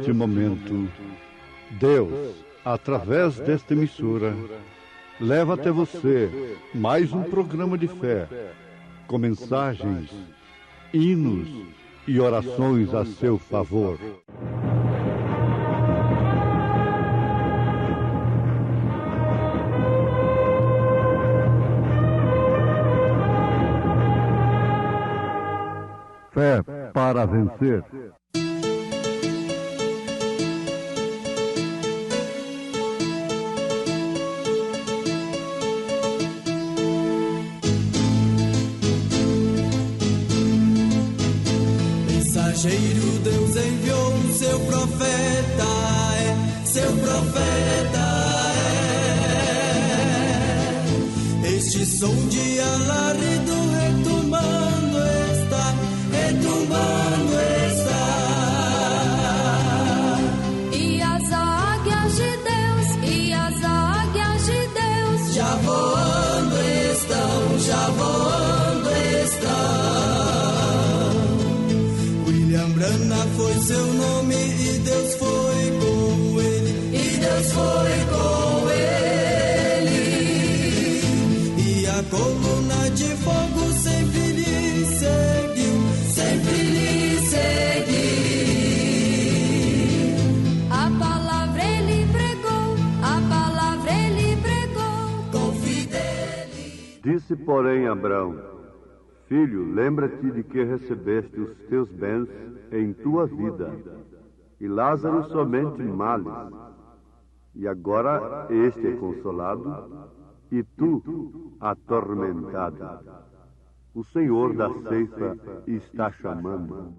neste momento, Deus, através desta emissora, leva até você mais um programa de fé, com mensagens, hinos e orações a seu favor. Fé para vencer. Mensageiro, Deus enviou seu profeta, seu profeta Este som de alarido retumbando está, retumbando está. E as águias de Deus, e as águias de Deus já voando estão, já voando estão. William Branham foi seu nome e Deus foi com ele, e Deus foi com ele. E a coluna de fogo sempre lhe seguiu, sempre lhe seguiu. A palavra ele pregou, a palavra ele pregou com fidelidade. Disse, porém, Abraão: Filho, lembra-te de que recebeste os teus bens em tua vida, e Lázaro somente males. E agora este é consolado, e tu atormentado. O Senhor da ceifa está chamando.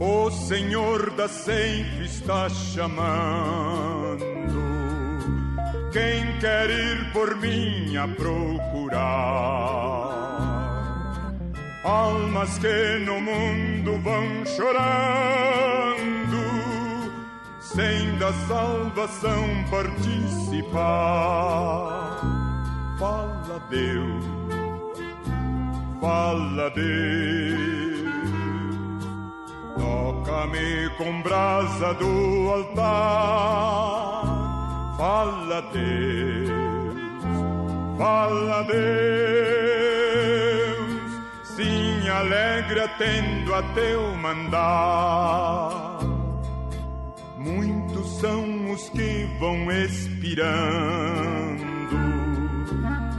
O Senhor da ceifa está chamando. Quem quer ir por mim a procurar? Almas que no mundo vão chorando, sem da salvação participar. Fala Deus, fala Deus. Toca-me com brasa do altar. Fala Deus, fala Deus. Sim, alegre atendo a teu mandar. Muitos são os que vão expirando,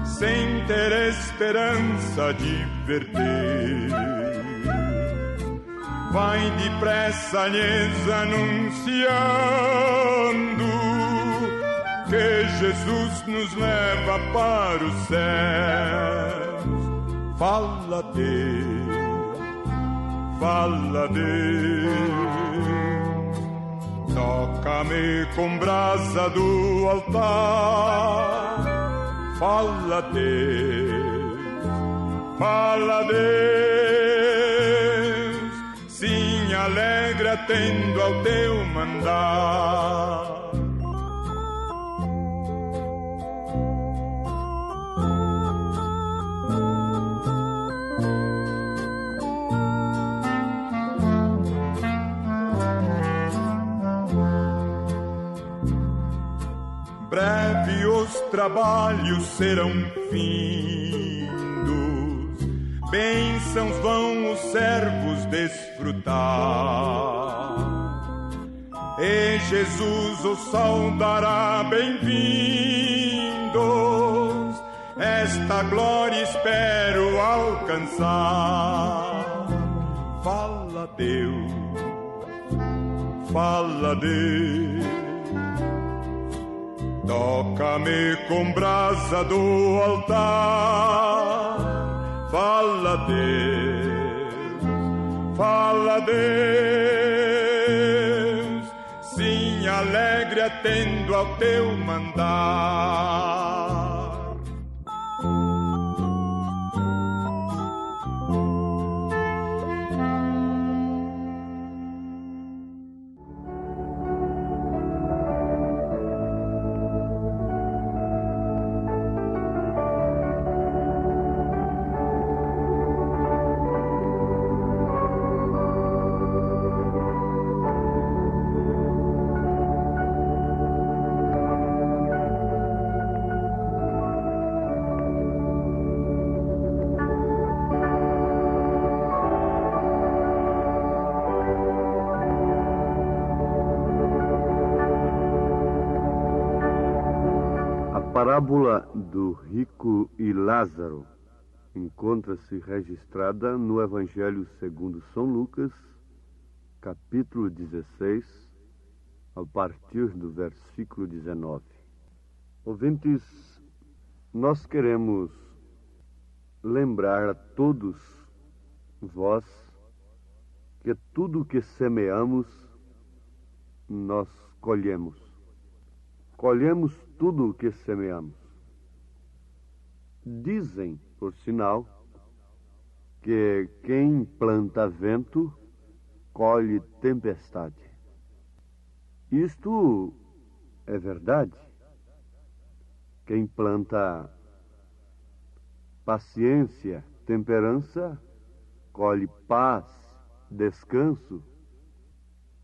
sem ter esperança de verter. Vai depressa lhes anunciando que Jesus nos leva para os céus. Fala Deus, fala Deus. Toca-me com brasa do altar. Fala Deus, fala Deus. Sim, alegre atendo ao teu mandar. Breve os trabalhos serão findos, bênçãos vão os servos desfrutar, e Jesus os saudará bem-vindos. Esta glória espero alcançar. Fala Deus, fala Deus. Toca-me com brasa do altar. Fala Deus, fala Deus. Sim, alegre atendo ao teu mandar. parábola do rico e Lázaro encontra-se registrada no Evangelho segundo São Lucas, capítulo 16, a partir do versículo 19. Ouvintes, nós queremos lembrar a todos vós que tudo o que semeamos, nós colhemos. Colhemos tudo o que semeamos. Dizem, por sinal, que quem planta vento, colhe tempestade. Isto é verdade. Quem planta paciência, temperança, colhe paz, descanso,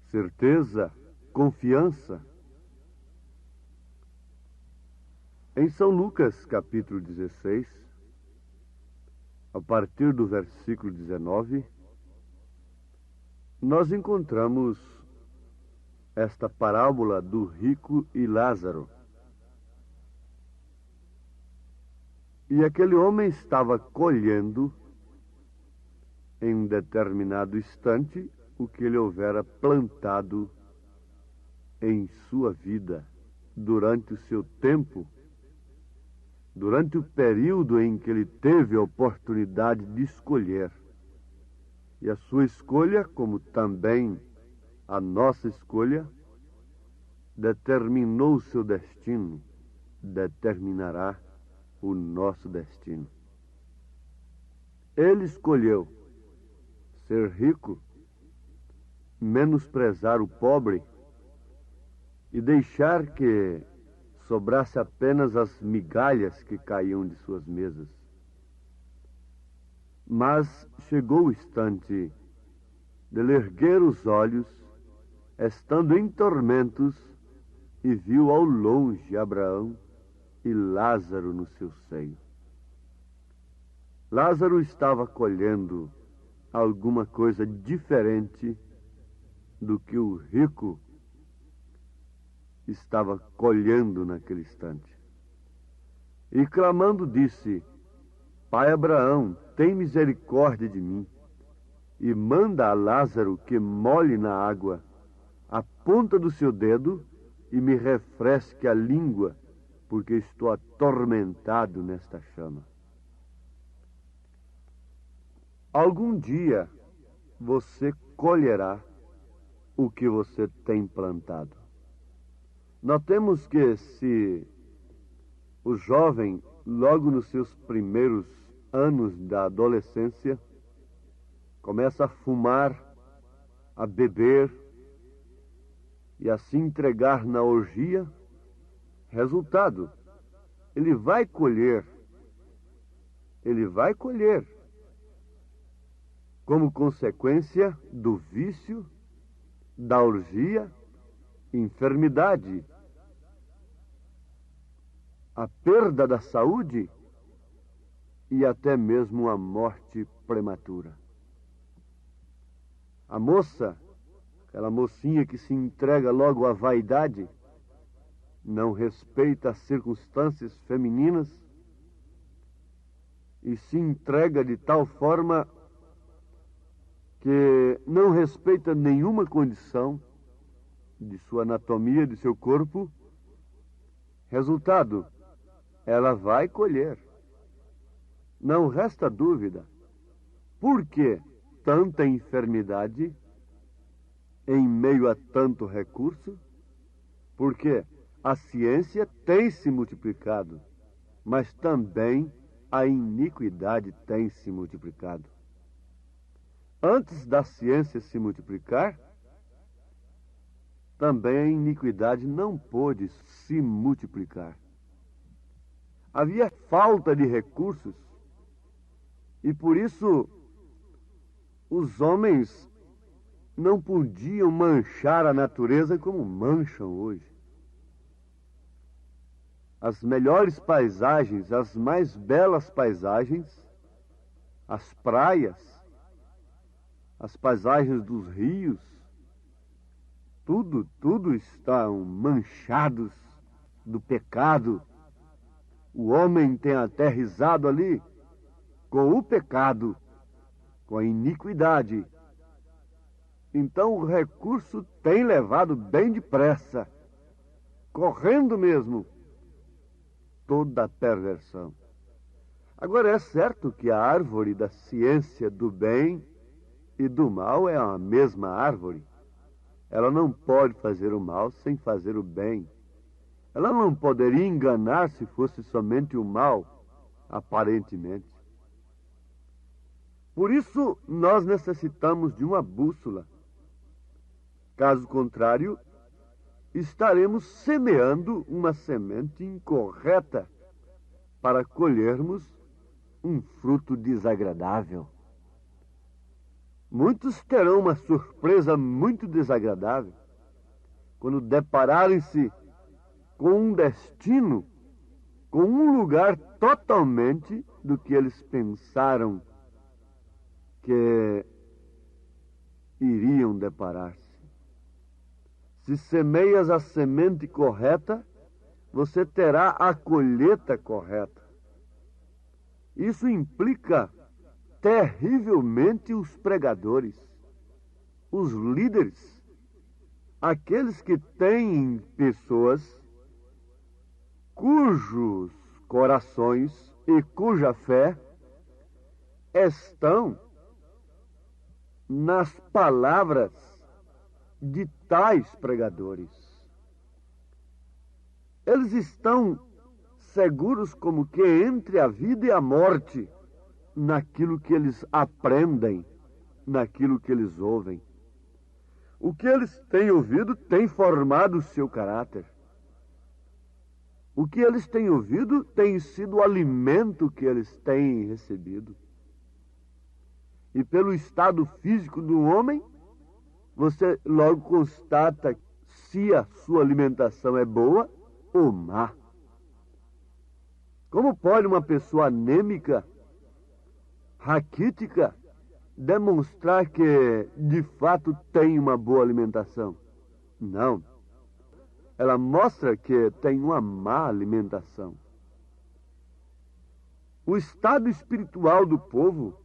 certeza, confiança. Em São Lucas, capítulo 16, a partir do versículo 19, nós encontramos esta parábola do rico e Lázaro. E aquele homem estava colhendo, em um determinado instante, o que ele houvera plantado em sua vida, durante o seu tempo, durante o período em que ele teve a oportunidade de escolher. E a sua escolha, como também a nossa escolha, determinou o seu destino, determinará o nosso destino. Ele escolheu ser rico, menosprezar o pobre e deixar que sobrasse apenas as migalhas que caíam de suas mesas. Mas chegou o instante de ele erguer os olhos, estando em tormentos, e viu ao longe Abraão e Lázaro no seu seio. Lázaro estava colhendo alguma coisa diferente do que o rico estava colhendo naquele instante. E clamando disse: Pai Abraão, tem misericórdia de mim, e manda a Lázaro que molhe na água a ponta do seu dedo e me refresque a língua, porque estou atormentado nesta chama. Algum dia você colherá o que você tem plantado. Notemos que se o jovem, logo nos seus primeiros anos da adolescência, começa a fumar, a beber e a se entregar na orgia, resultado, ele vai colher. Ele vai colher como consequência do vício, da orgia, enfermidade, a perda da saúde e até mesmo a morte prematura. A moça, aquela mocinha que se entrega logo à vaidade, não respeita as circunstâncias femininas e se entrega de tal forma que não respeita nenhuma condição de sua anatomia, de seu corpo. Resultado, ela vai colher. Não resta dúvida. Por que tanta enfermidade em meio a tanto recurso? Porque a ciência tem se multiplicado, mas também a iniquidade tem se multiplicado. Antes da ciência se multiplicar, também a iniquidade não pôde se multiplicar. Havia falta de recursos e por isso os homens não podiam manchar a natureza como mancham hoje. As melhores paisagens, as mais belas paisagens, as praias, as paisagens dos rios, tudo estão manchados do pecado, O homem tem aterrissado ali com o pecado, com a iniquidade. Então o recurso tem levado bem depressa, correndo mesmo, toda a perversão. Agora é certo que a árvore da ciência do bem e do mal é a mesma árvore. Ela não pode fazer o mal sem fazer o bem. Ela não poderia enganar se fosse somente o mal, aparentemente. Por isso, nós necessitamos de uma bússola. Caso contrário, estaremos semeando uma semente incorreta para colhermos um fruto desagradável. Muitos terão uma surpresa muito desagradável quando depararem-se com um destino, com um lugar totalmente do que eles pensaram que iriam deparar-se. Se semeias a semente correta, você terá a colheita correta. Isso implica terrivelmente os pregadores, os líderes, aqueles que têm pessoas cujos corações e cuja fé estão nas palavras de tais pregadores. Eles estão seguros como que entre a vida e a morte, naquilo que eles aprendem, naquilo que eles ouvem. O que eles têm ouvido tem formado o seu caráter. O que eles têm ouvido tem sido o alimento que eles têm recebido. E pelo estado físico do homem, você logo constata se a sua alimentação é boa ou má. Como pode uma pessoa anêmica, raquítica, demonstrar que de fato tem uma boa alimentação? Não. Ela mostra que tem uma má alimentação. O estado espiritual do povo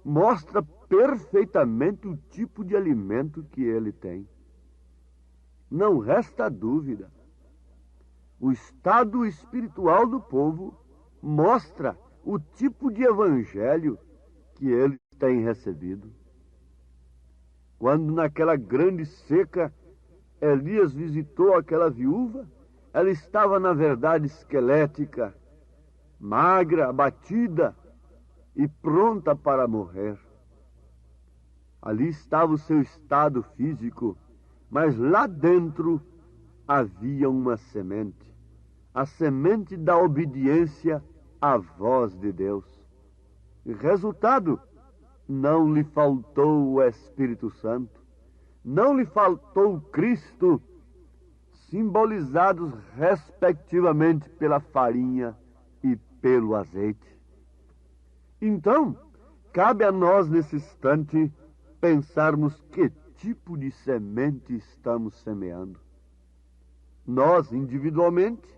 mostra perfeitamente o tipo de alimento que ele tem. Não resta dúvida. O estado espiritual do povo mostra o tipo de evangelho que eles têm recebido. Quando naquela grande seca Elias visitou aquela viúva, ela estava na verdade esquelética, magra, abatida e pronta para morrer. Ali estava o seu estado físico, mas lá dentro havia uma semente, a semente da obediência à voz de Deus. E resultado, não lhe faltou o Espírito Santo, não lhe faltou Cristo, simbolizados respectivamente pela farinha e pelo azeite. Então, cabe a nós nesse instante pensarmos que tipo de semente estamos semeando. Nós, individualmente,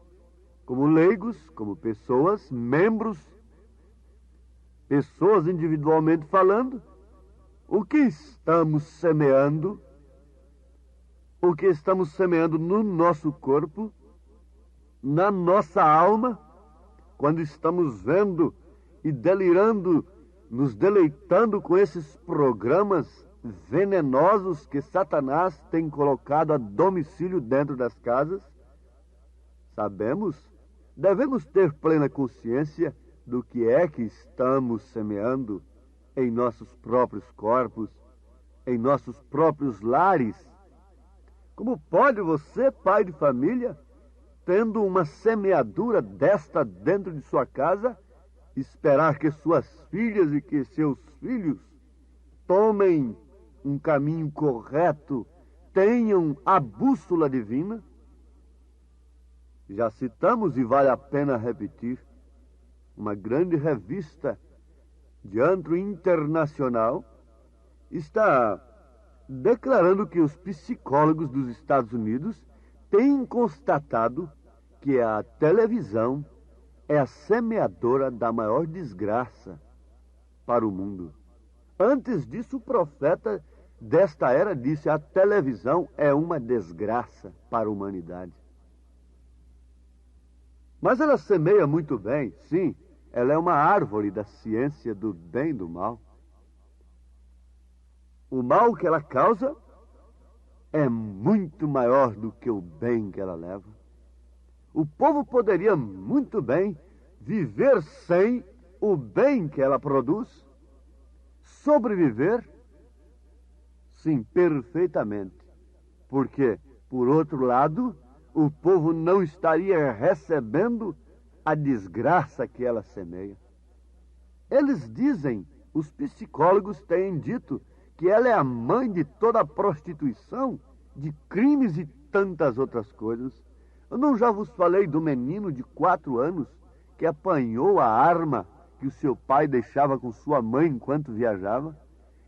como leigos, como pessoas, membros, pessoas individualmente falando, o que estamos semeando? O que estamos semeando no nosso corpo, na nossa alma, quando estamos vendo e delirando, nos deleitando com esses programas venenosos que Satanás tem colocado a domicílio dentro das casas? Sabemos, devemos ter plena consciência do que é que estamos semeando em nossos próprios corpos, em nossos próprios lares. Como pode você, pai de família, tendo uma semeadura desta dentro de sua casa, esperar que suas filhas e que seus filhos tomem um caminho correto, tenham a bússola divina? Já citamos, e vale a pena repetir, uma grande revista de âmbito internacional está declarando que os psicólogos dos Estados Unidos têm constatado que a televisão é a semeadora da maior desgraça para o mundo. Antes disso, o profeta desta era disse: a televisão é uma desgraça para a humanidade. Mas ela semeia muito bem, sim, ela é uma árvore da ciência do bem e do mal. O mal que ela causa é muito maior do que o bem que ela leva. O povo poderia muito bem viver sem o bem que ela produz, sobreviver, sim, perfeitamente. Porque, por outro lado, o povo não estaria recebendo a desgraça que ela semeia. Eles dizem, os psicólogos têm dito, que ela é a mãe de toda a prostituição, de crimes e tantas outras coisas. Eu não já vos falei do menino de 4 anos que apanhou a arma que o seu pai deixava com sua mãe enquanto viajava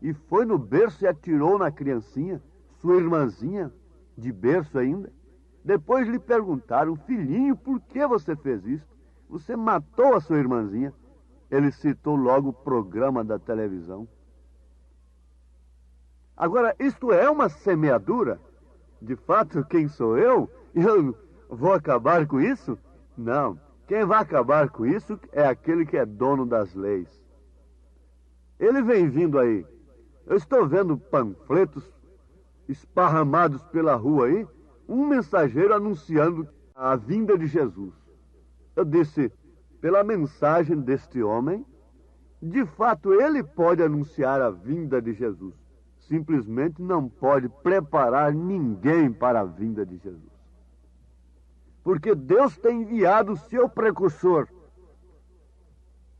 e foi no berço e atirou na criancinha, sua irmãzinha, de berço ainda. Depois lhe perguntaram: filhinho, por que você fez isso? Você matou a sua irmãzinha. Ele citou logo o programa da televisão. Agora, isto é uma semeadura? De fato, quem sou eu? Eu vou acabar com isso? Não. Quem vai acabar com isso é aquele que é dono das leis. Ele vem vindo aí. Eu estou vendo panfletos esparramados pela rua aí, um mensageiro anunciando a vinda de Jesus. Eu disse, pela mensagem deste homem, de fato ele pode anunciar a vinda de Jesus. Simplesmente não pode preparar ninguém para a vinda de Jesus. Porque Deus tem enviado o seu precursor.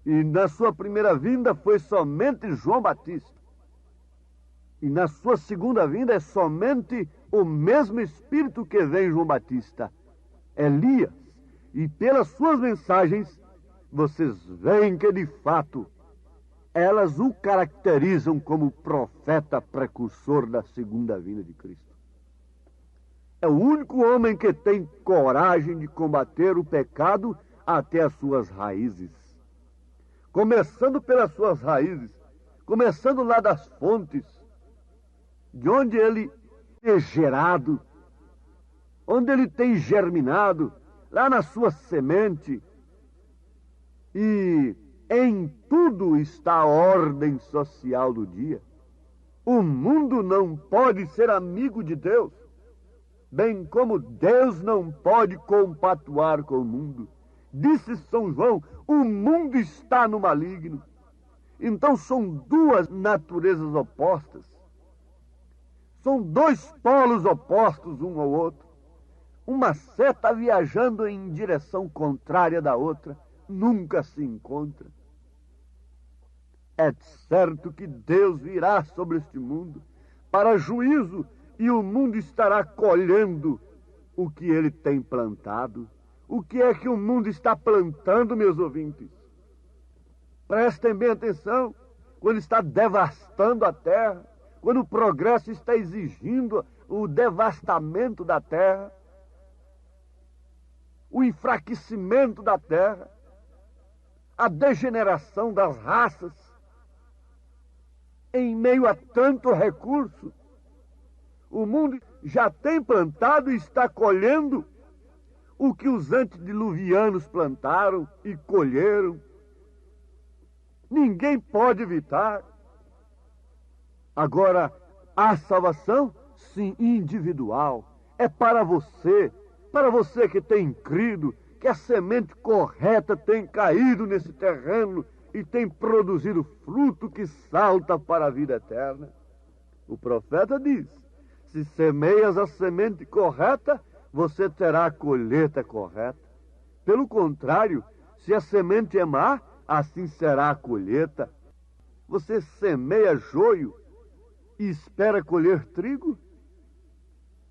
E na sua primeira vinda foi somente João Batista. E na sua segunda vinda é somente o mesmo Espírito que vem João Batista, Elias. E pelas suas mensagens, vocês veem que de fato elas o caracterizam como profeta precursor da segunda vinda de Cristo. É o único homem que tem coragem de combater o pecado até as suas raízes. Começando pelas suas raízes, começando lá das fontes, de onde ele é gerado, onde ele tem germinado, lá na sua semente. E em tudo está a ordem social do dia. O mundo não pode ser amigo de Deus, bem como Deus não pode compatuar com o mundo. Disse São João, o mundo está no maligno. Então são duas naturezas opostas. São dois polos opostos um ao outro. Uma seta viajando em direção contrária da outra, nunca se encontra. É certo que Deus virá sobre este mundo para juízo e o mundo estará colhendo o que ele tem plantado. O que é que o mundo está plantando, meus ouvintes? Prestem bem atenção, quando está devastando a terra, quando o progresso está exigindo o devastamento da terra, o enfraquecimento da terra, a degeneração das raças, em meio a tanto recurso, o mundo já tem plantado e está colhendo o que os antediluvianos plantaram e colheram. Ninguém pode evitar. Agora, a salvação, sim, individual, é para você que tem crido, que a semente correta tem caído nesse terreno e tem produzido fruto que salta para a vida eterna. O profeta diz, se semeias a semente correta, você terá a colheita correta. Pelo contrário, se a semente é má, assim será a colheita. Você semeia joio e espera colher trigo?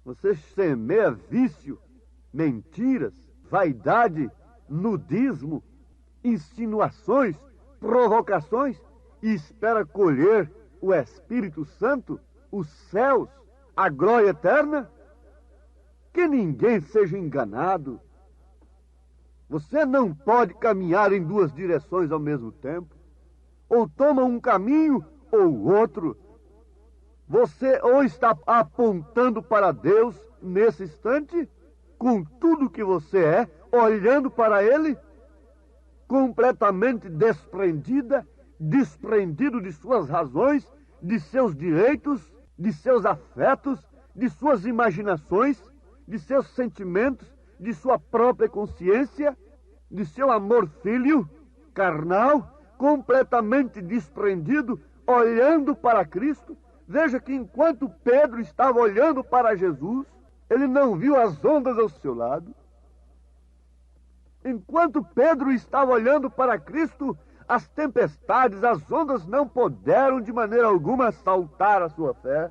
Você semeia vício, mentiras, vaidade, nudismo, insinuações, provocações e espera colher o Espírito Santo, os céus, a glória eterna? Que ninguém seja enganado. Você não pode caminhar em duas direções ao mesmo tempo. Ou toma um caminho ou outro. Você ou está apontando para Deus nesse instante, com tudo que você é, olhando para Ele, completamente desprendido de suas razões, de seus direitos, de seus afetos, de suas imaginações, de seus sentimentos, de sua própria consciência, de seu amor filho, carnal, completamente desprendido, olhando para Cristo. Veja que enquanto Pedro estava olhando para Jesus, ele não viu as ondas ao seu lado. Enquanto Pedro estava olhando para Cristo, as tempestades, as ondas não puderam de maneira alguma assaltar a sua fé.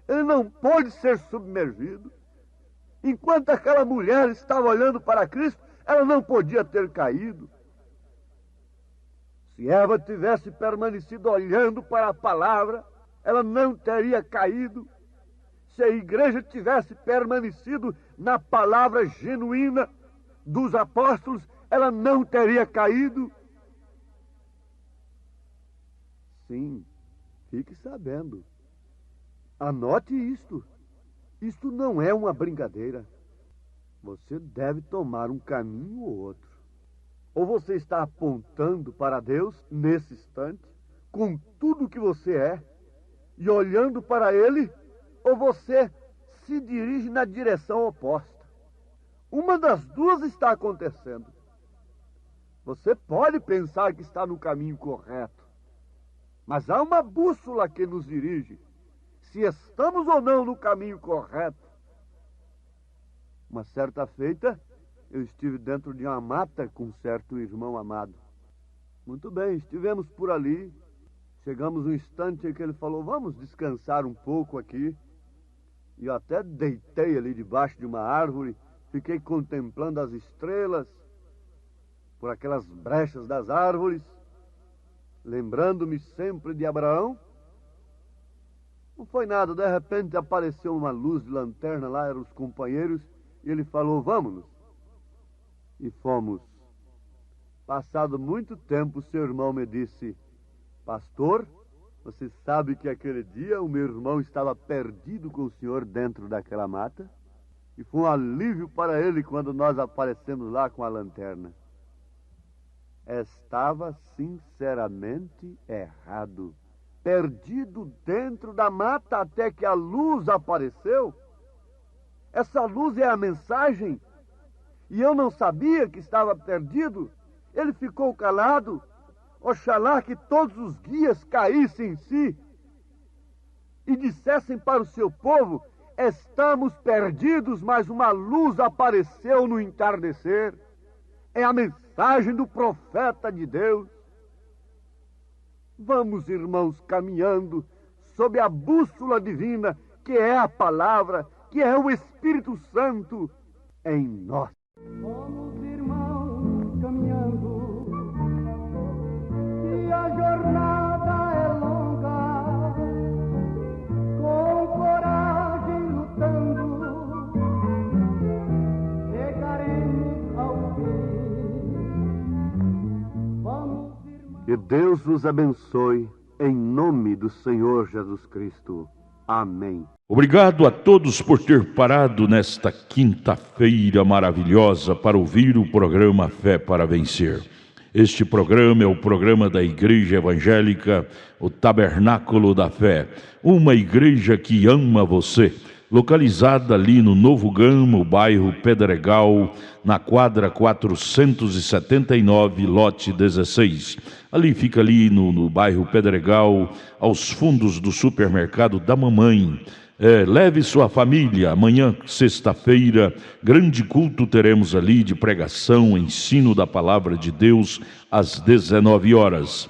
Ele não pôde ser submergido. Enquanto aquela mulher estava olhando para Cristo, ela não podia ter caído. Se Eva tivesse permanecido olhando para a palavra, ela não teria caído. Se a igreja tivesse permanecido na palavra genuína dos apóstolos, ela não teria caído. Sim, fique sabendo. Anote isto. Isto não é uma brincadeira. Você deve tomar um caminho ou outro. Ou você está apontando para Deus nesse instante, com tudo que você é, e olhando para Ele, ou você se dirige na direção oposta. Uma das duas está acontecendo. Você pode pensar que está no caminho correto, mas há uma bússola que nos dirige, se estamos ou não no caminho correto. Uma certa feita, eu estive dentro de uma mata com um certo irmão amado. Muito bem, estivemos por ali. Chegamos um instante em que ele falou, vamos descansar um pouco aqui. E eu até deitei ali debaixo de uma árvore, fiquei contemplando as estrelas por aquelas brechas das árvores, lembrando-me sempre de Abraão. Não foi nada, de repente apareceu uma luz de lanterna lá, eram os companheiros, e ele falou, vamos-nos. E fomos. Passado muito tempo, seu irmão me disse, pastor, você sabe que aquele dia o meu irmão estava perdido com o senhor dentro daquela mata? E foi um alívio para ele quando nós aparecemos lá com a lanterna. Estava sinceramente errado. Perdido dentro da mata até que a luz apareceu. Essa luz é a mensagem. E eu não sabia que estava perdido. Ele ficou calado. Oxalá que todos os guias caíssem em si e dissessem para o seu povo, estamos perdidos, mas uma luz apareceu no entardecer. É a mensagem do profeta de Deus. Vamos, irmãos, caminhando sob a bússola divina, que é a palavra, que é o Espírito Santo em nós. Vamos, irmãos, caminhando, e a jornada é longa, com coragem lutando, chegaremos ao fim. Vamos, irmãos. Que Deus vos abençoe, em nome do Senhor Jesus Cristo. Amém. Obrigado a todos por ter parado nesta quinta-feira maravilhosa para ouvir o programa Fé para Vencer. Este programa é o programa da Igreja Evangélica, o Tabernáculo da Fé, uma igreja que ama você, localizada ali no Novo Gama, o bairro Pedregal, na quadra 479, lote 16. Ali fica ali no bairro Pedregal, aos fundos do supermercado da mamãe. Leve sua família, amanhã, sexta-feira, grande culto teremos ali de pregação, ensino da palavra de Deus, às 19 horas.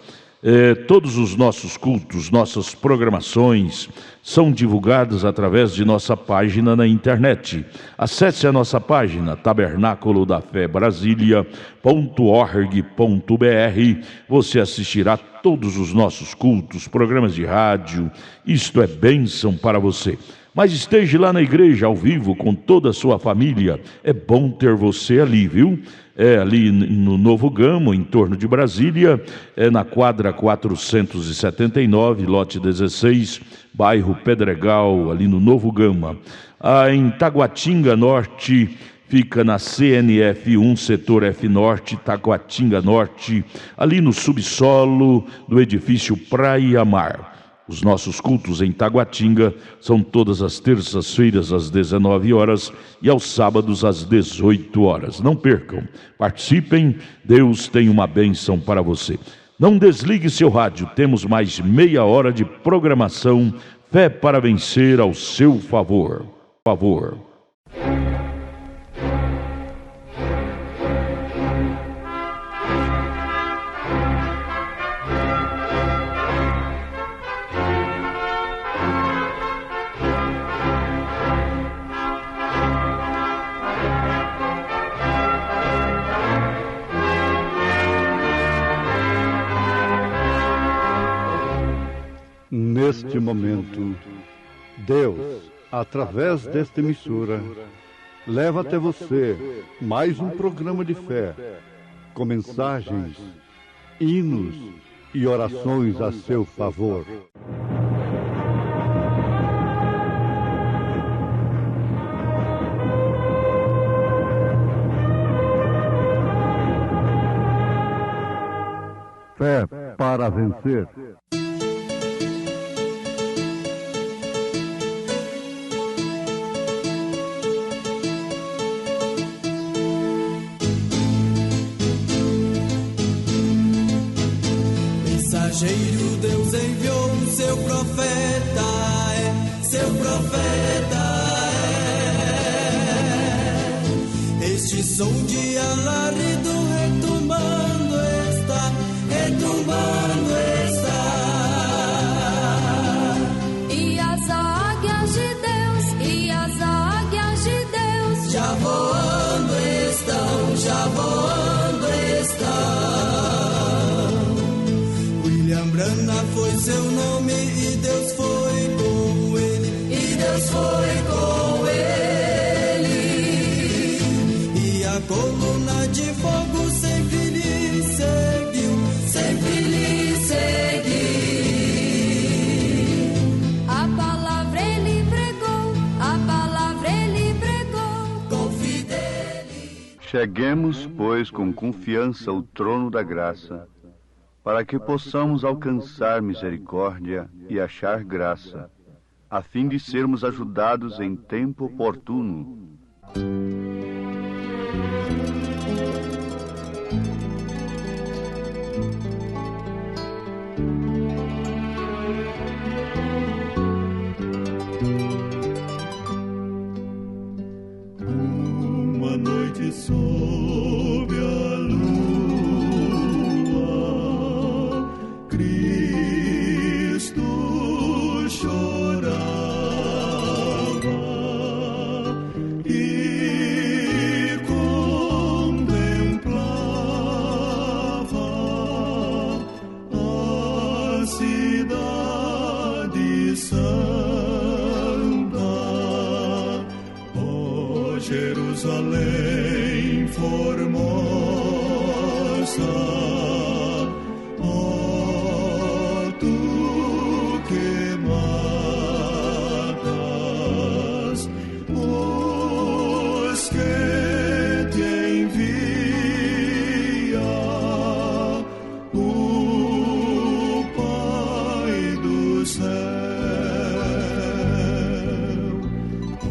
Todos os nossos cultos, nossas programações são divulgadas através de nossa página na internet. Acesse a nossa página, tabernaculodafebrasilia.org.br. Você assistirá todos os nossos cultos, programas de rádio. Isto é bênção para você. Mas esteja lá na igreja ao vivo com toda a sua família. É bom ter você ali, viu? É ali no Novo Gama, em torno de Brasília, é na quadra 479, lote 16, bairro Pedregal, ali no Novo Gama. Em Taguatinga Norte, fica na CNF 1, setor F Norte, Taguatinga Norte, ali no subsolo do edifício Praia Mar. Os nossos cultos em Taguatinga são todas as terças-feiras às 19 horas e aos sábados às 18 horas. Não percam, participem, Deus tem uma bênção para você. Não desligue seu rádio, temos mais meia hora de programação, Fé para Vencer ao seu favor. Neste momento, Deus, através desta emissora, leva até você mais um programa de fé, com mensagens, hinos e orações a seu favor. Fé para vencer. Mensageiro Deus enviou seu profeta, seu profeta Este som de alarido retumbando está, E as águias de Deus, já voando estão. William Branham foi seu nome e Deus foi com ele, E a coluna de fogo sempre lhe seguiu. a palavra ele pregou, Com fidelidade. Cheguemos, pois, com confiança ao trono da graça, para que possamos alcançar misericórdia e achar graça, a fim de sermos ajudados em tempo oportuno. Uma noite sob a lua, Cristo chorava e contemplava a cidade santa, ó Jerusalém formosa, ó tu que matas os que te envia o Pai do céu.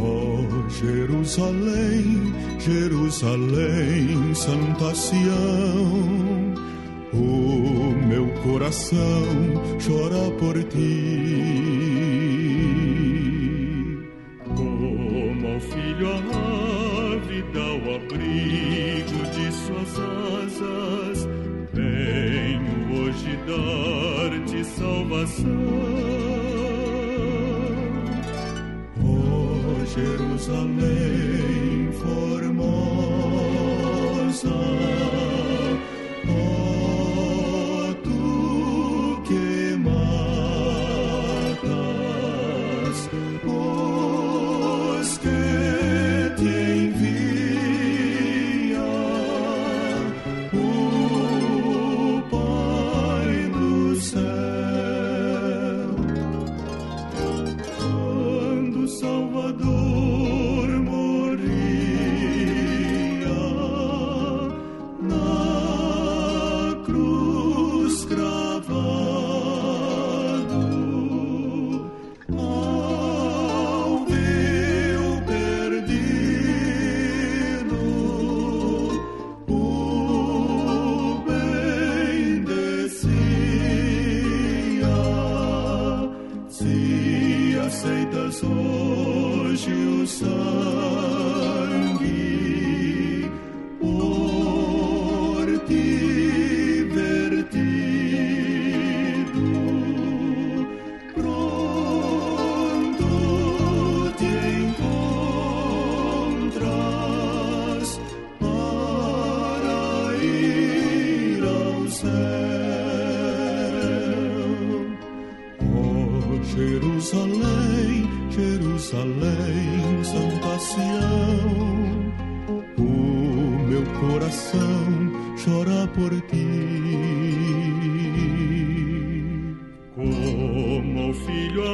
Ó Jerusalém, Jerusalém, Santa Sião, o meu coração chora por ti. Como ao filho ávido ao abrigo de suas asas, venho hoje dar-te salvação. Ó Jerusalém formosa, ó tu que matas do céu. Oh, Jerusalém, Jerusalém, Santa Sião, o meu coração chora por ti. Como o filho a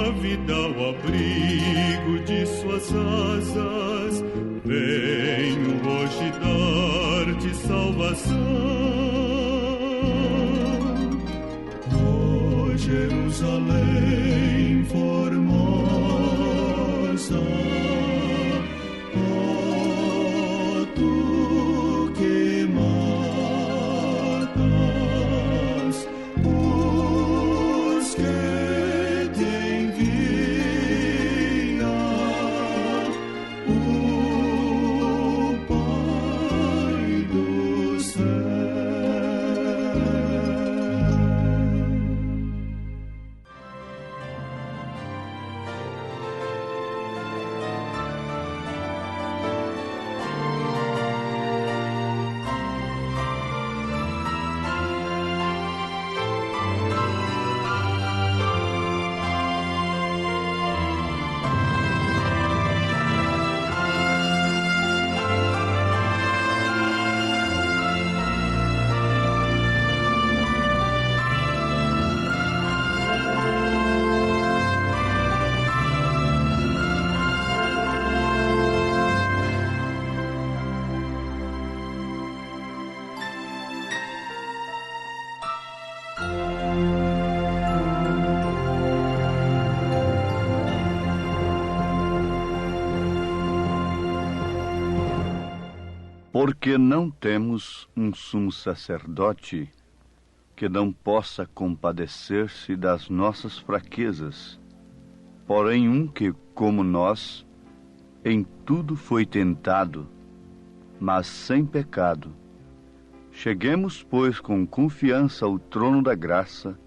ave dá o abrigo de suas asas, venho hoje dar-te salvação. Oh, Jerusalém formosa, oh, tu que matas os que te envia o Pai do céu. Porque não temos um sumo sacerdote que não possa compadecer-se das nossas fraquezas, porém um que, como nós, em tudo foi tentado, mas sem pecado. Cheguemos, pois, com confiança ao trono da graça,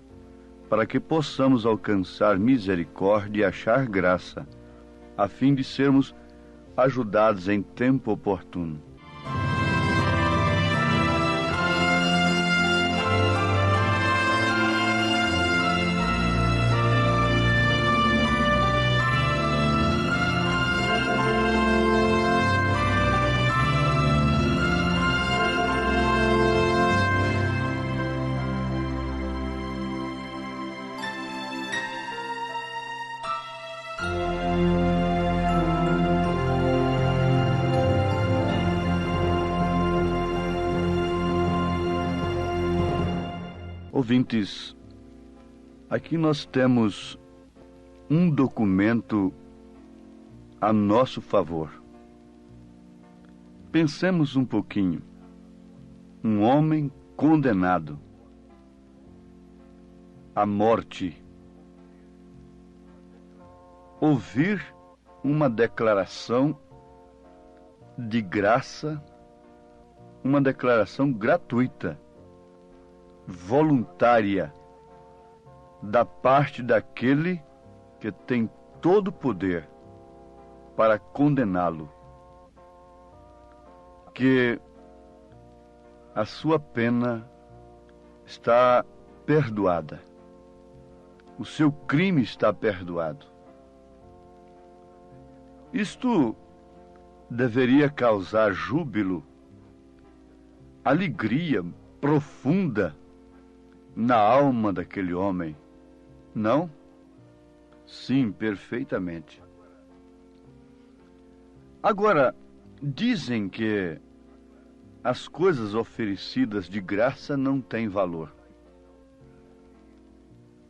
para que possamos alcançar misericórdia e achar graça, a fim de sermos ajudados em tempo oportuno. Ouvintes, aqui nós temos um documento a nosso favor. Pensemos um pouquinho. Um homem condenado à morte. Ouvir uma declaração de graça, uma declaração gratuita, voluntária, da parte daquele que tem todo o poder para condená-lo, que a sua pena está perdoada, o seu crime está perdoado. Isto deveria causar júbilo, alegria profunda na alma daquele homem, não? Sim, perfeitamente. Agora, dizem que as coisas oferecidas de graça não têm valor.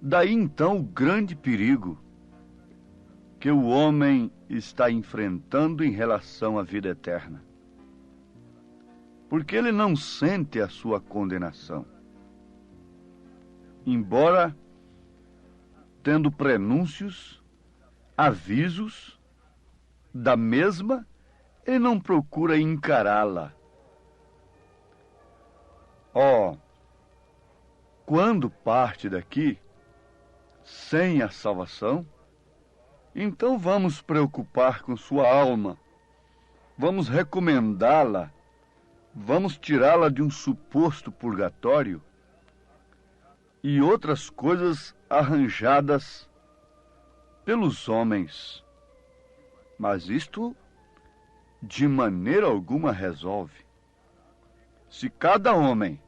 Daí então o grande perigo que o homem está enfrentando em relação à vida eterna. Porque ele não sente a sua condenação. Embora tendo prenúncios, avisos da mesma, ele não procura encará-la. Quando parte daqui sem a salvação, então vamos preocupar com sua alma, vamos recomendá-la vamos tirá-la de um suposto purgatório e outras coisas arranjadas pelos homens. Mas isto de maneira alguma resolve. Se cada homem,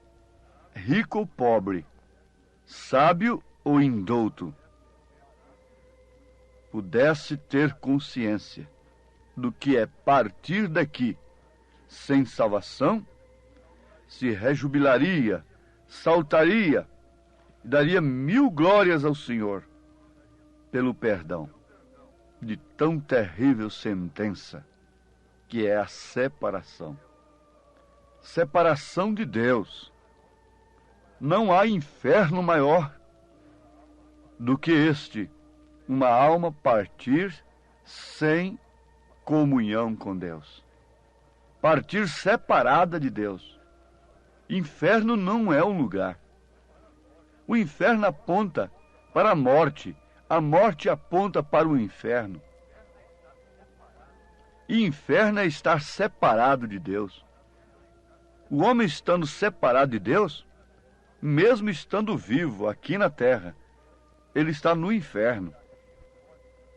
rico ou pobre, sábio ou indouto, pudesse ter consciência do que é partir daqui sem salvação, se rejubilaria, saltaria e daria 1000 glórias ao Senhor pelo perdão de tão terrível sentença que é a separação. Separação de Deus. Não há inferno maior do que este, uma alma partir sem comunhão com Deus. Partir separada de Deus. Inferno não é um lugar. O inferno aponta para a morte aponta para o inferno. E inferno é estar separado de Deus. O homem estando separado de Deus, mesmo estando vivo aqui na terra, ele está no inferno.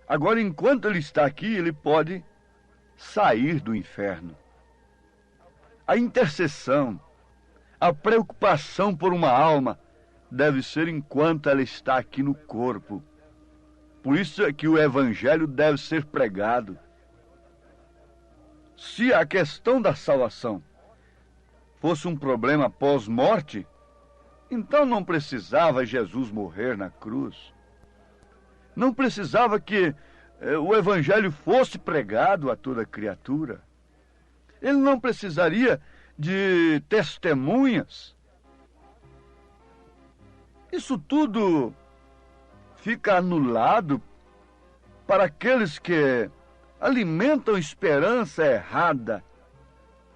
Agora, enquanto ele está aqui, ele pode sair do inferno. A intercessão, a preocupação por uma alma deve ser enquanto ela está aqui no corpo. Por isso é que o evangelho deve ser pregado. Se a questão da salvação fosse um problema pós-morte, então não precisava Jesus morrer na cruz. Não precisava que o evangelho fosse pregado a toda criatura. Ele não precisaria de testemunhas. Isso tudo fica anulado para aqueles que alimentam esperança errada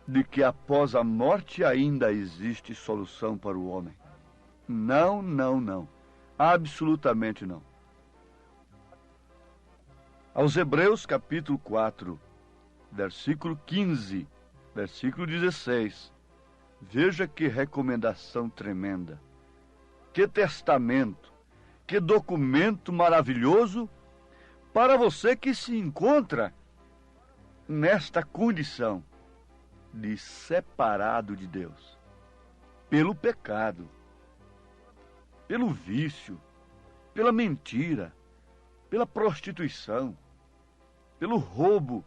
de que após a morte ainda existe solução para o homem. Não, não, não. Absolutamente não. Aos Hebreus, capítulo 4, versículo 15, versículo 16. Veja que recomendação tremenda. Que testamento, que documento maravilhoso para você que se encontra nesta condição de separado de Deus, pelo pecado, pelo vício, pela mentira, pela prostituição, pelo roubo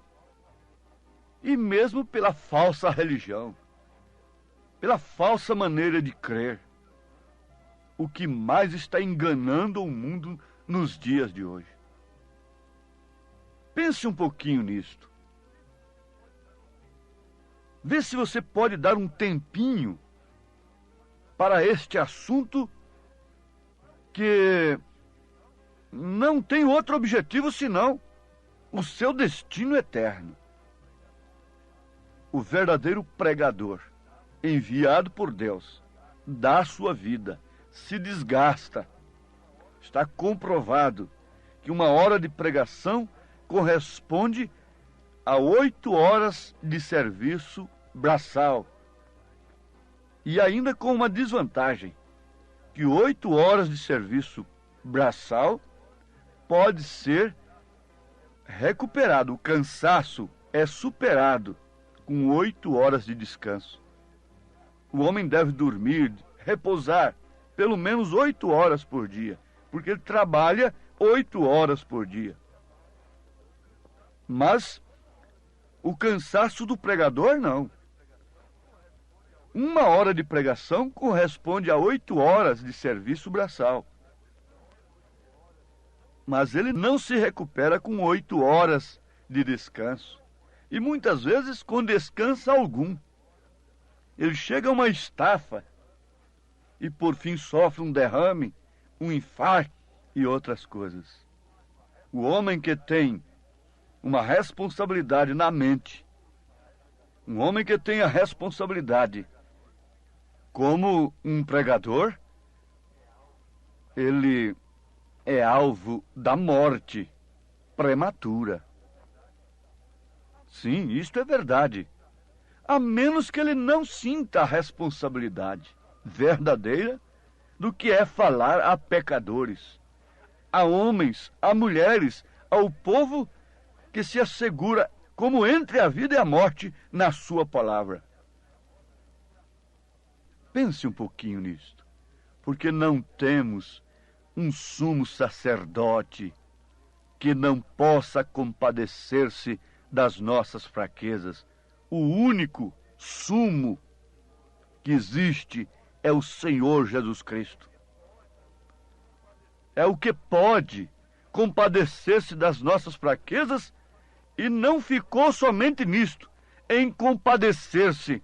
e mesmo pela falsa religião, pela falsa maneira de crer. O que mais está enganando o mundo nos dias de hoje. Pense um pouquinho nisto. Vê se você pode dar um tempinho para este assunto que não tem outro objetivo senão o seu destino eterno. O verdadeiro pregador, enviado por Deus, dá a sua vida, se desgasta. Está comprovado que 1 hora de pregação corresponde a 8 horas de serviço braçal. E ainda com uma desvantagem, que 8 horas de serviço braçal pode ser recuperado. O cansaço é superado com 8 horas de descanso. O homem deve dormir, repousar, pelo menos 8 horas por dia, porque ele trabalha 8 horas por dia. Mas o cansaço do pregador, não. 1 hora de pregação corresponde a 8 horas de serviço braçal. Mas ele não se recupera com 8 horas de descanso. E muitas vezes com descanso algum. Ele chega a uma estafa e por fim sofre um derrame, um infarto e outras coisas. O homem que tem uma responsabilidade na mente, um homem que tem a responsabilidade como um pregador, ele é alvo da morte prematura. Sim, isto é verdade. a menos que ele não sinta a responsabilidade verdadeira do que é falar a pecadores, a homens, a mulheres, ao povo que se assegura como entre a vida e a morte na sua palavra. Pense um pouquinho nisto, porque não temos um sumo sacerdote que não possa compadecer-se das nossas fraquezas. O único sumo que existe é o Senhor Jesus Cristo. É o que pode compadecer-se das nossas fraquezas, e não ficou somente nisto, em compadecer-se.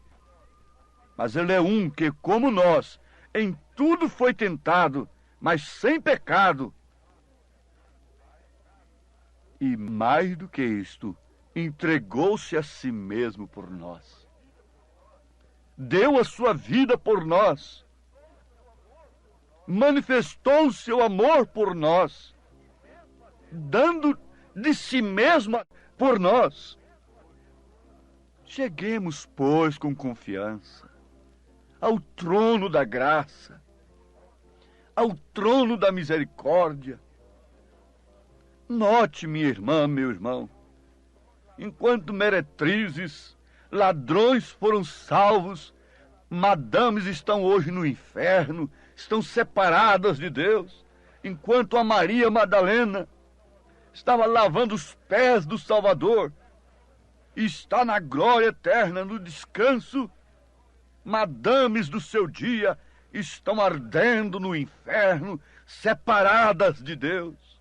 Mas ele é um que, como nós, em tudo foi tentado, mas sem pecado. E mais do que isto, entregou-se a si mesmo por nós. Deu a sua vida por nós. Manifestou o seu amor por nós, dando de si mesmo por nós. Cheguemos, pois, com confiança ao trono da graça, ao trono da misericórdia. Note, minha irmã, meu irmão, enquanto meretrizes, ladrões foram salvos, madames estão hoje no inferno, estão separadas de Deus, enquanto a Maria Madalena estava lavando os pés do Salvador e está na glória eterna, no descanso, madames do seu dia estão ardendo no inferno, separadas de Deus.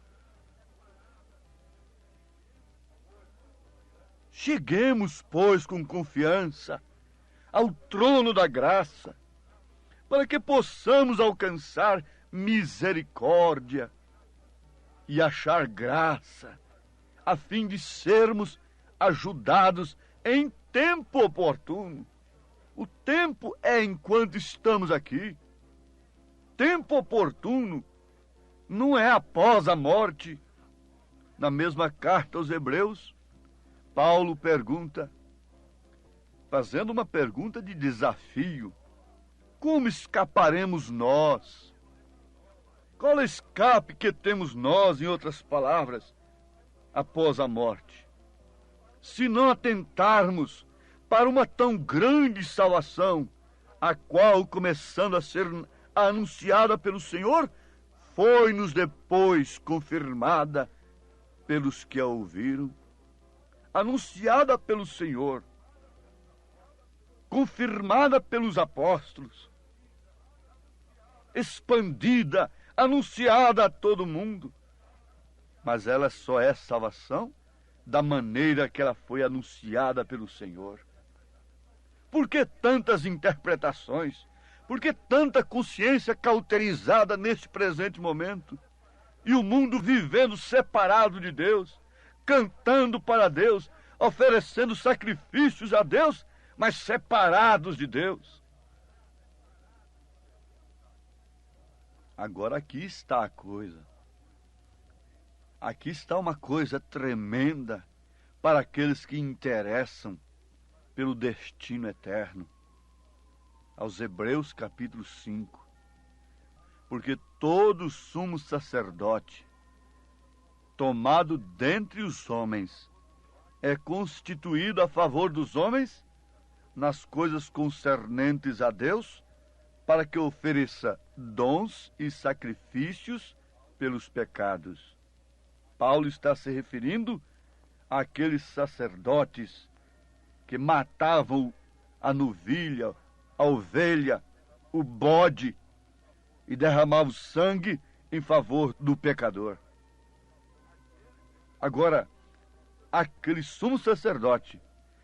Cheguemos, pois, com confiança ao trono da graça, para que possamos alcançar misericórdia e achar graça, a fim de sermos ajudados em tempo oportuno. O tempo é enquanto estamos aqui. Tempo oportuno não é após a morte. Na mesma carta aos Hebreus, Paulo pergunta, fazendo uma pergunta de desafio: como escaparemos nós? Qual escape que temos nós, em outras palavras, após a morte? Se não atentarmos para uma tão grande salvação, a qual, começando a ser anunciada pelo Senhor, foi-nos depois confirmada pelos que a ouviram. Anunciada pelo Senhor, confirmada pelos apóstolos, expandida, anunciada a todo mundo. Mas ela só é salvação da maneira que ela foi anunciada pelo Senhor. Por que tantas interpretações? Por que tanta consciência cauterizada neste presente momento? E o mundo vivendo separado de Deus, cantando para Deus, oferecendo sacrifícios a Deus, mas separados de Deus. Agora aqui está a coisa. Aqui está uma coisa tremenda para aqueles que interessam pelo destino eterno. Aos Hebreus capítulo 5. Porque todo sumo sacerdote, tomado dentre os homens, é constituído a favor dos homens nas coisas concernentes a Deus, para que ofereça dons e sacrifícios pelos pecados. Paulo está se referindo àqueles sacerdotes que matavam a novilha, a ovelha, o bode e derramavam sangue em favor do pecador. Agora, aquele sumo sacerdote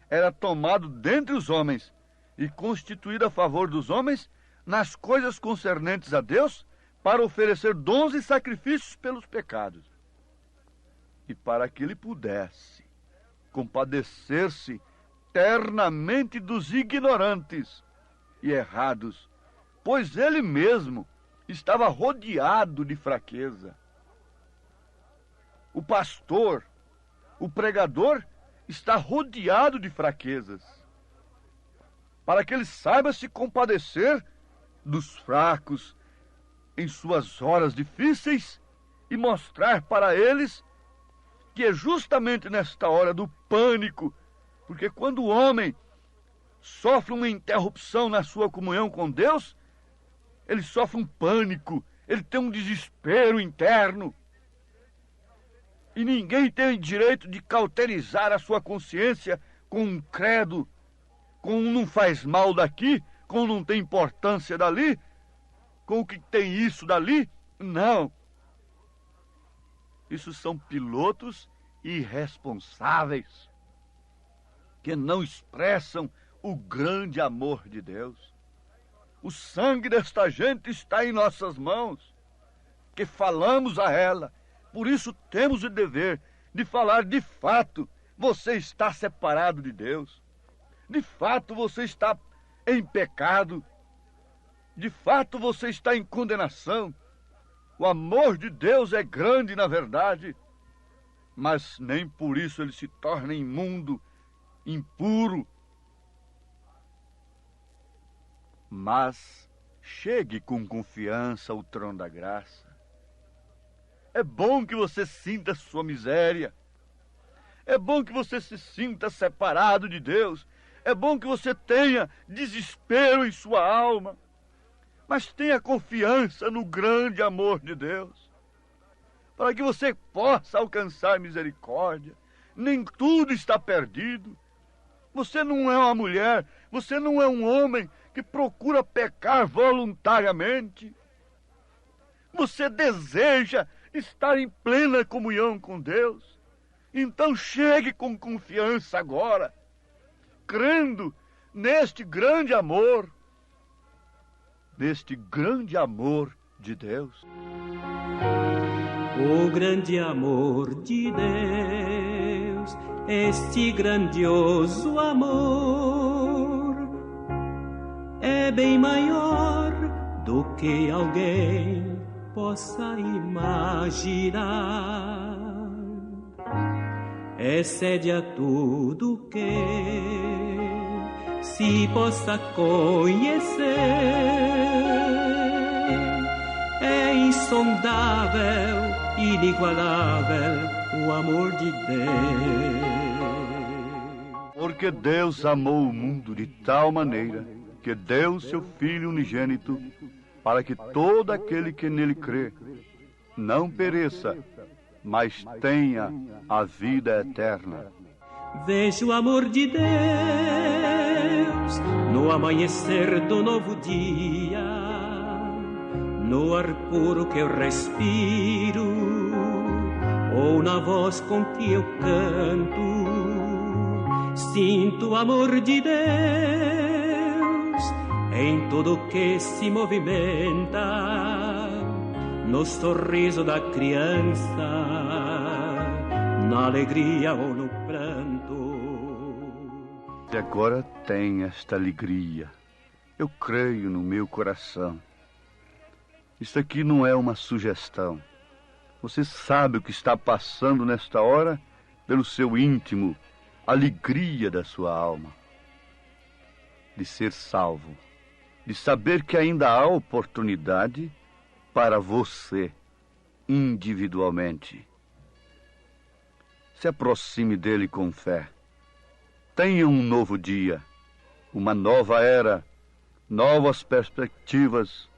era tomado dentre os homens e constituído a favor dos homens nas coisas concernentes a Deus, para oferecer dons e sacrifícios pelos pecados. E para que ele pudesse compadecer-se ternamente dos ignorantes e errados, pois ele mesmo estava rodeado de fraqueza. O pastor, o pregador, está rodeado de fraquezas. para que ele saiba se compadecer dos fracos em suas horas difíceis e mostrar para eles que é justamente nesta hora do pânico, porque quando o homem sofre uma interrupção na sua comunhão com Deus, ele sofre um pânico, ele tem um desespero interno. E ninguém tem direito de cauterizar a sua consciência com um credo, com um não faz mal daqui, com um não tem importância dali, com o que tem isso dali. Não. Isso são pilotos irresponsáveis que não expressam o grande amor de Deus. O sangue desta gente está em nossas mãos, que falamos a ela. Por isso temos o dever de falar de fato. Você está separado de Deus. De fato você está em pecado. De fato você está em condenação. O amor de Deus é grande na verdade, mas nem por isso ele se torna imundo, impuro. Mas chegue com confiança ao trono da graça. É bom que você sinta sua miséria. É bom que você se sinta separado de Deus. É bom que você tenha desespero em sua alma. Mas tenha confiança no grande amor de Deus, para que você possa alcançar misericórdia. Nem tudo está perdido. Você não é uma mulher, você não é um homem que procura pecar voluntariamente. Você deseja estar em plena comunhão com Deus. Então chegue com confiança agora, crendo neste grande amor de Deus. O grande amor de Deus, este grandioso amor, é bem maior do que alguém possa imaginar. Excede a tudo que se possa conhecer. É insondável, inigualável o amor de Deus. Porque Deus amou o mundo de tal maneira que deu seu Filho unigênito, para que todo aquele que nele crê não pereça, mas tenha a vida eterna. Vejo o amor de Deus no amanhecer do novo dia, no ar puro que eu respiro, ou na voz com que eu canto. Sinto o amor de Deus em tudo que se movimenta, no sorriso da criança, na alegria ou no pranto. E agora tem esta alegria. Eu creio no meu coração. Isso aqui não é uma sugestão. Você sabe o que está passando nesta hora pelo seu íntimo, a alegria da sua alma, de ser salvo, de saber que ainda há oportunidade para você, individualmente. Se aproxime dele com fé. Tenha um novo dia, uma nova era, novas perspectivas.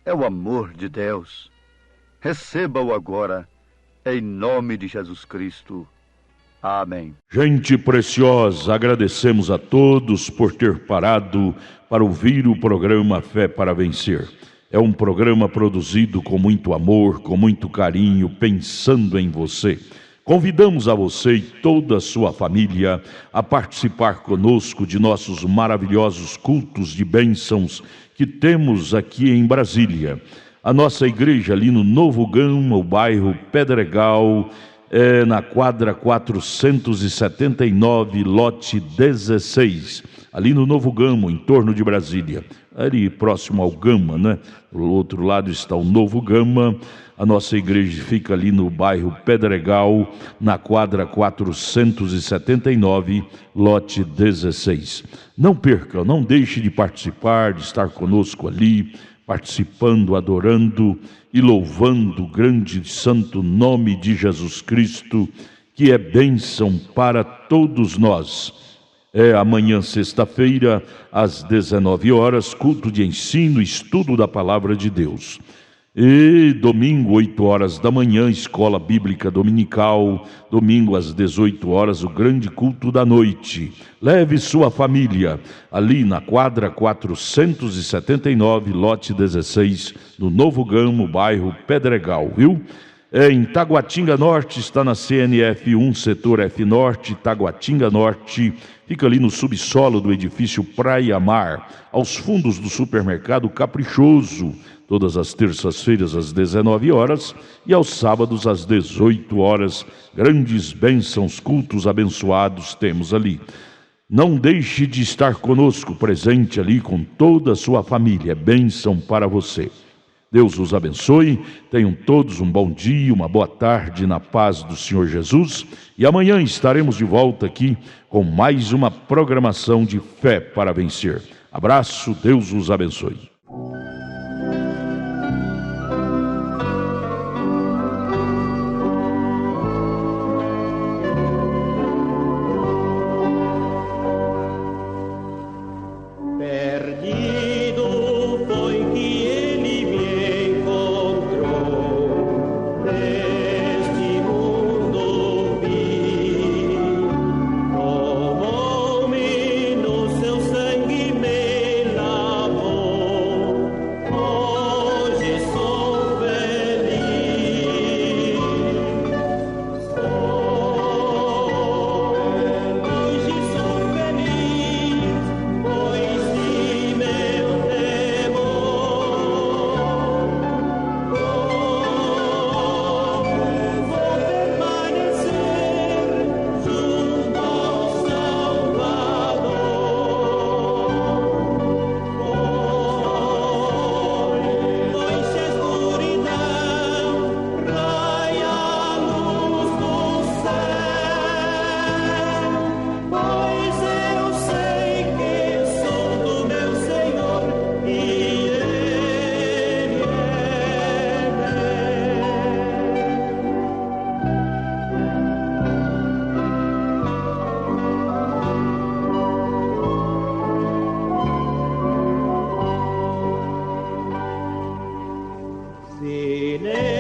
É o amor de Deus. Receba-o agora, em nome de Jesus Cristo. Amém. Gente preciosa, agradecemos a todos por ter parado para ouvir o programa Fé para Vencer. É um programa produzido com muito amor, com muito carinho, pensando em você. Convidamos a você e toda a sua família a participar conosco de nossos maravilhosos cultos de bênçãos que temos aqui em Brasília. A nossa igreja ali no Novo Gama, o bairro Pedregal, na quadra 479, lote 16, ali no Novo Gama, em torno de Brasília. ali próximo ao Gama, né? Do outro lado está o Novo Gama. A nossa igreja fica ali no bairro Pedregal, na quadra 479, lote 16. Não perca, não deixe de participar, de estar conosco ali, participando, adorando e louvando o grande e santo nome de Jesus Cristo, que é bênção para todos nós. Amanhã, sexta-feira, às 19 horas, culto de ensino e estudo da Palavra de Deus. E domingo, 8 horas da manhã, escola bíblica dominical. Domingo, às 18 horas, o grande culto da noite. Leve sua família ali na quadra 479, lote 16, no Novo Gama, bairro Pedregal, viu? Em Taguatinga Norte, está na CNF 1, setor F Norte, Taguatinga Norte. Fica ali no subsolo do edifício Praia Mar, aos fundos do supermercado Caprichoso. Todas as terças-feiras às 19 horas e aos sábados às 18 horas. Grandes bênçãos, cultos abençoados temos ali. Não deixe de estar conosco, presente ali com toda a sua família. É bênção para você. Deus os abençoe. Tenham todos um bom dia, uma boa tarde na paz do Senhor Jesus. E amanhã estaremos de volta aqui com mais uma programação de Fé para Vencer. Abraço, Deus os abençoe. Cine